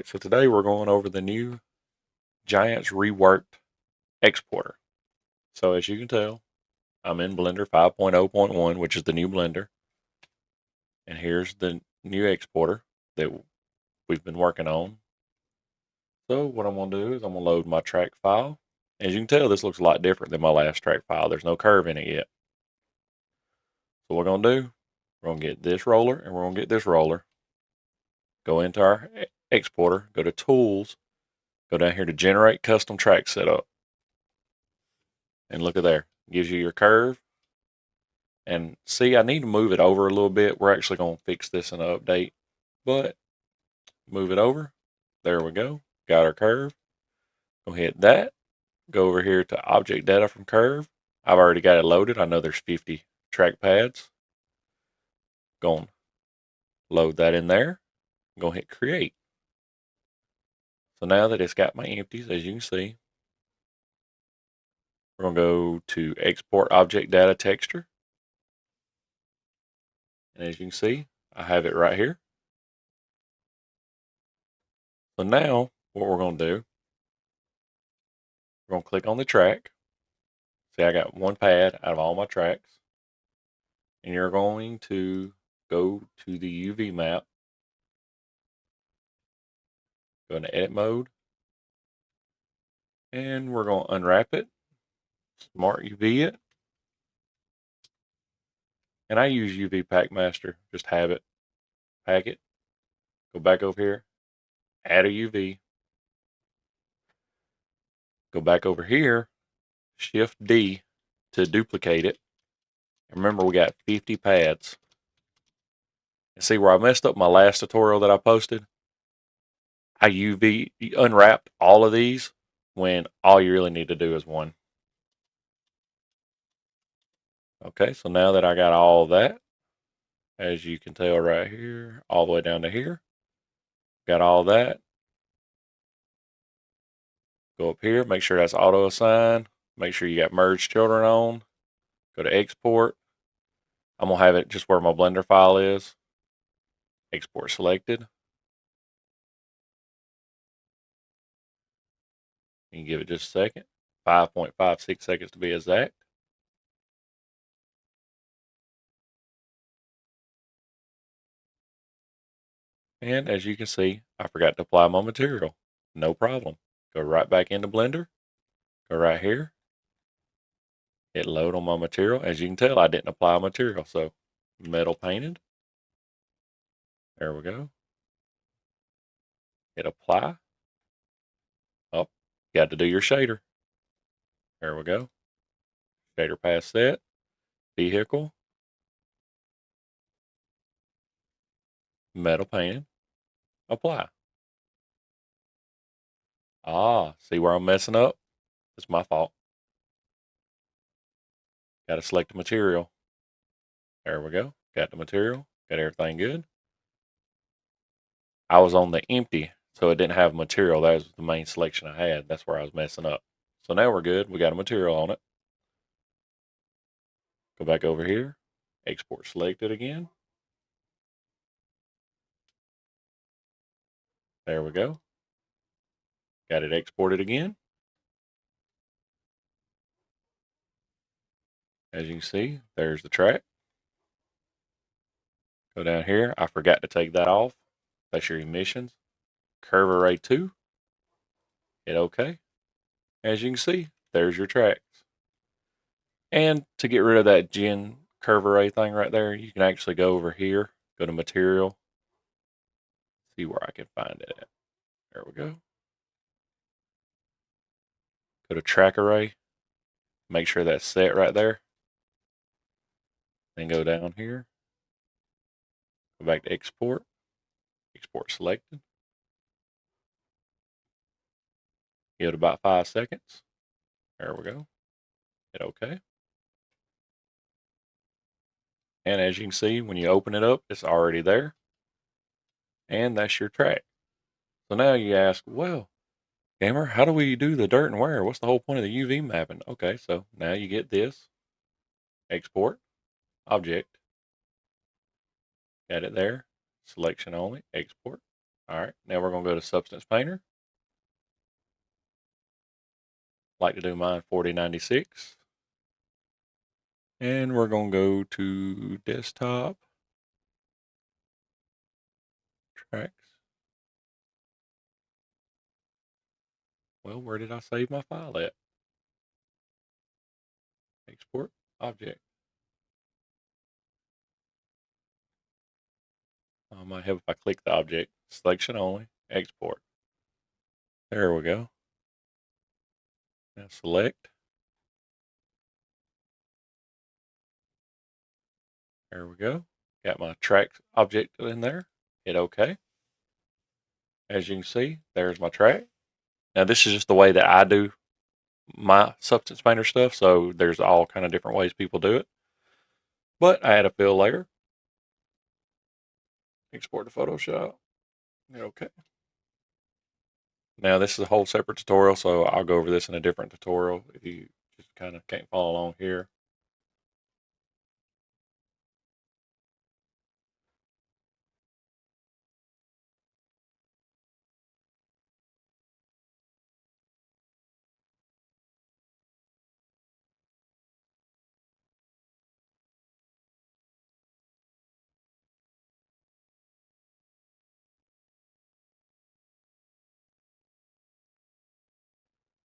Alright, so today we're going over the new Giants Reworked exporter. So as you can tell, I'm in Blender 5.0.1, which is the new Blender. And here's the new exporter that we've been working on. So what I'm going to do is I'm going to load my track file. As you can tell, this looks a lot different than my last track file. There's no curve in it yet. So what we're going to do, we're going to get this roller and we're going to get this roller. Go into our exporter, go to Tools, go down here to Generate Custom Track Setup. And look at there, it gives you your curve. And see, I need to move it over a little bit. We're actually going to fix this in an update, but move it over. There we go. Got our curve. Go hit that. Go over here to Object Data from Curve. I've already got it loaded. I know there's 50 track pads. Go load that in there. Go hit Create. So now that it's got my empties, as you can see, we're going to go to Export Object Data Texture. And as you can see, I have it right here. So now what we're going to do, we're going to click on the track. See, I got one pad out of all my tracks. And you're going to go to the UV map. Go into edit mode. And we're going to unwrap it. Smart UV it. And I use UV Pack Master. Just have it. Pack it. Go back over here. Add a UV. Go back over here. Shift D to duplicate it. And remember, we got 50 pads. And see where I messed up my last tutorial that I posted? I UV unwrapped all of these when all you really need to do is one. Okay, so now that I got all that, as you can tell right here, all the way down to here, got all that. Go up here, make sure that's auto assign. Make sure you got merge children on. Go to export. I'm gonna have it just where my Blender file is. Export selected. You can give it just a second. 5.56 seconds to be exact. And as you can see, I forgot to apply my material. No problem. Go right back into Blender. Go right here. Hit load on my material. As you can tell, I didn't apply material. So metal painted. There we go. Hit apply. Oh, got to do your shader. There we go. Shader path set. Vehicle. Metal painted. Apply. Ah, see where I'm messing up? It's my fault. Got to select the material. There we go. Got the material. Got everything good. I was on the empty, so it didn't have material. That was the main selection I had. That's where I was messing up. So now we're good. We got a material on it. Go back over here. Export selected again. There we go. Got it exported again. As you can see, there's the track. Go down here. I forgot to take that off. That's your emissions. Curve array 2. Hit OK. As you can see, there's your tracks. And to get rid of that gen curve array thing right there, you can actually go over here, go to material, see where I can find it at. There we go. Go to track array, make sure that's set right there. Then go down here, go back to export, export selected. Give it about 5 seconds. There we go. Hit OK. And as you can see, when you open it up, it's already there. And that's your track. So now you ask, well, gamer, how do we do the dirt and wear? What's the whole point of the UV mapping? Okay, so now you get this. Export, object. Got it there. Selection only, export. All right, now we're going to go to Substance Painter. Like to do mine 4096. And we're going to go to Desktop, Tracks. Well, where did I save my file at? Export, Object. I might have if I click the object, selection only, export. There we go. Now select. There we go. Got my track object in there. Hit OK. As you can see, there's my track. Now this is just the way that I do my Substance Painter stuff, so there's all kind of different ways people do it. But I add a fill layer. Export to Photoshop. Hit OK. Now this is a whole separate tutorial, so I'll go over this in a different tutorial if you just kind of can't follow along here.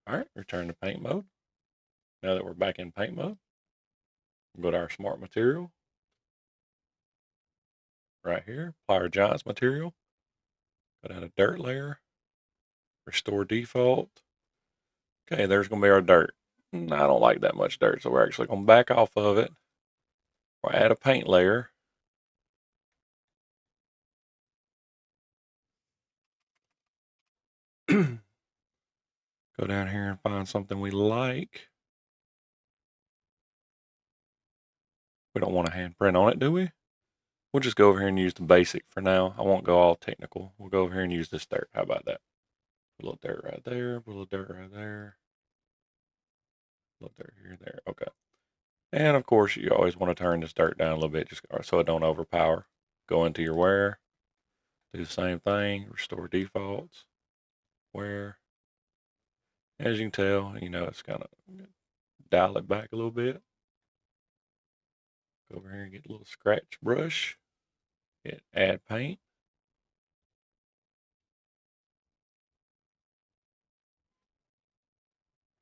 All right, return to paint mode. Now that we're back in paint mode, we'll go to our smart material. Right here, apply our giants material. Go down to dirt layer, restore default. Okay, there's going to be our dirt. I don't like that much dirt, so we're actually going to back off of it. We'll add a paint layer. Go down here and find something we like. We don't want a handprint on it, do we? We'll just go over here and use the basic for now. I won't go all technical. We'll go over here and use this dirt. How about that? Put a little dirt right there. Put a little dirt right there. A little dirt here, there. Okay. And of course, you always want to turn this dirt down a little bit just so it don't overpower. Go into your wear. Do the same thing. Restore defaults. Wear. As you can tell, it's kind of dial it back a little bit. Go over here and get a little scratch brush. Hit add paint.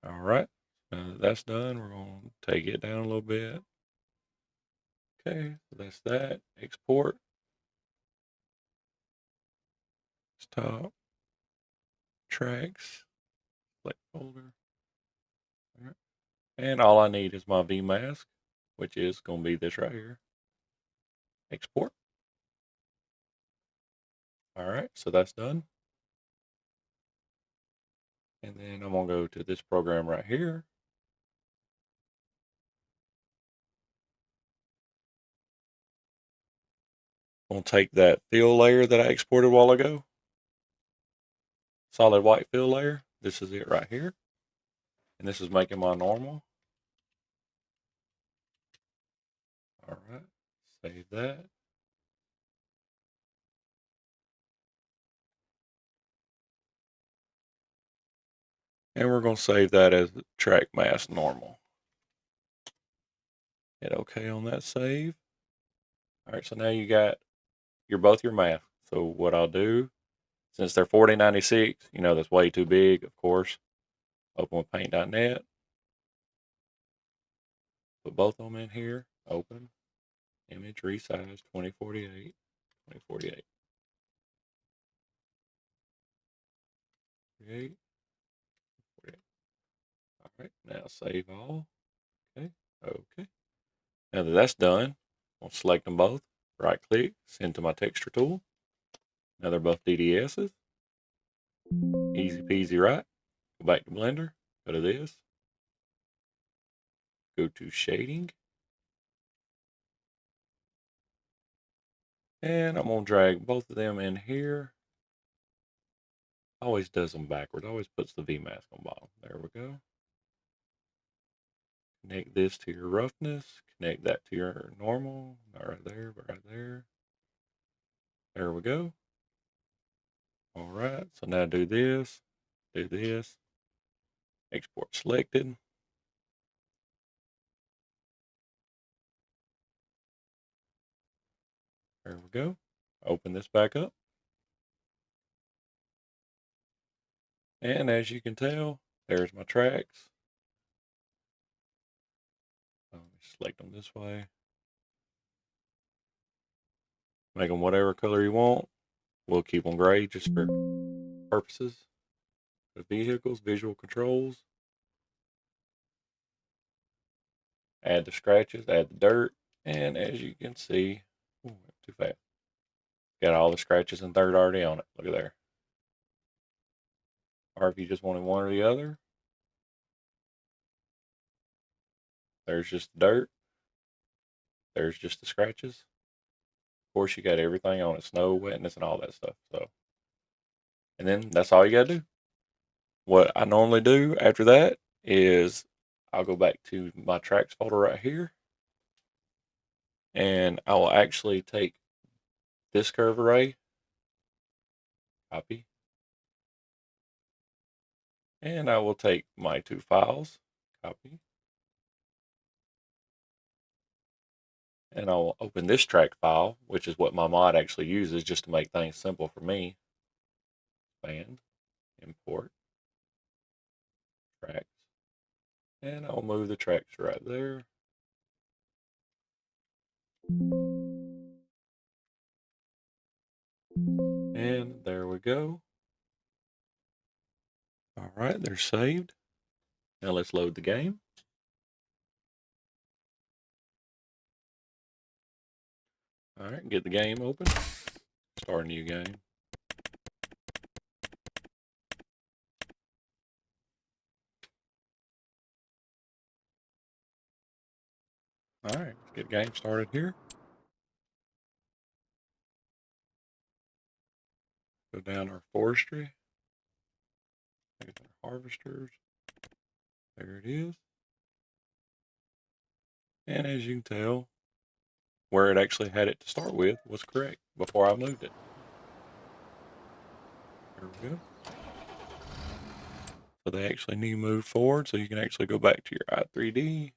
All right. Now that that's done, we're going to take it down a little bit. Okay, so that's that. Export. Stop. Tracks. Select folder. All right. And all I need is my V mask, which is going to be this right here. Export. All right, so that's done. And then I'm going to go to this program right here. I'm going to take that fill layer that I exported a while ago. Solid white fill layer. This is it right here. And this is making my normal. All right, save that. And we're going to save that as track mask normal. Hit OK on that save. All right, so now you got both your masks. So what I'll do, since they're 4096, that's way too big, of course. Open with paint.net. Put both of them in here. Open. Image resize 2048. 2048. Create. 48. All right, now save all. Okay. Okay. Now that that's done, I'll select them both. Right click, send to my texture tool. Now they're both DDSs. Easy peasy, right? Go back to Blender. Go to this. Go to shading. And I'm going to drag both of them in here. Always does them backwards. Always puts the V mask on bottom. There we go. Connect this to your roughness. Connect that to your normal. Not right there, but right there. There we go. All right, so now do this, export selected. There we go. Open this back up. And as you can tell, there's my tracks. Select them this way. Make them whatever color you want. We'll keep them gray just for purposes. The vehicles, visual controls. Add the scratches, add the dirt. And as you can see, ooh, too fast. Got all the scratches and dirt already on it. Look at there. Or if you just wanted one or the other, there's just the dirt. There's just the scratches. Of course, you got everything on it, snow, wetness, and all that stuff. So, and then that's all you got to do. What I normally do after that is I'll go back to my tracks folder right here, and I will actually take this curve array, copy, and I will take my two files, copy, and I'll open this track file, which is what my mod actually uses just to make things simple for me. Expand, import, tracks, and I'll move the tracks right there. And there we go. All right, they're saved. Now let's load the game. All right, get the game open. Start a new game. All right, let's get the game started here. Go down our forestry. There's our harvesters. There it is. And as you can tell, where it actually had it to start with was correct before I moved it. There we go. So they actually need to move forward, so you can actually go back to your i3D.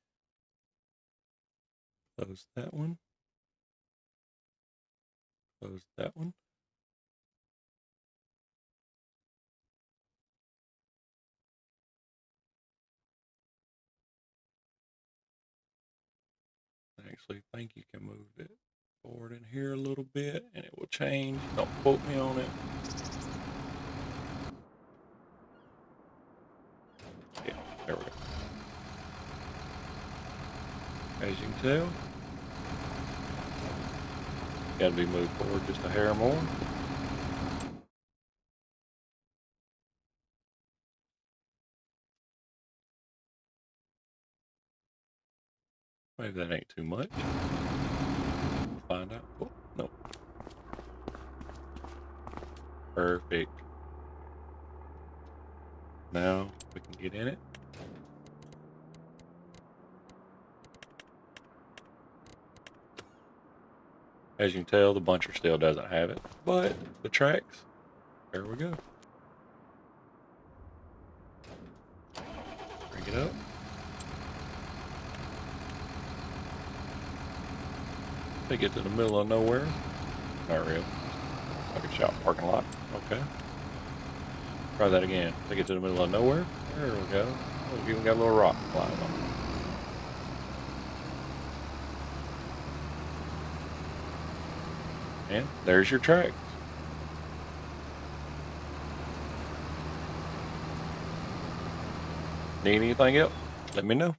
Close that one. Close that one. I actually think you can move it forward in here a little bit and it will change. Don't quote me on it. Yeah, there we go. As you can tell, got to be moved forward just a hair more. Maybe that ain't too much. We'll find out. Oh, no. Perfect. Now we can get in it. As you can tell, the buncher still doesn't have it, but the tracks, there we go. Bring it up. Take it to the middle of nowhere. Not real. Like a shop parking lot. Okay. Try that again. Take it to the middle of nowhere. There we go. Oh, we even got a little rock to climb on. And there's your track. Need anything else? Let me know.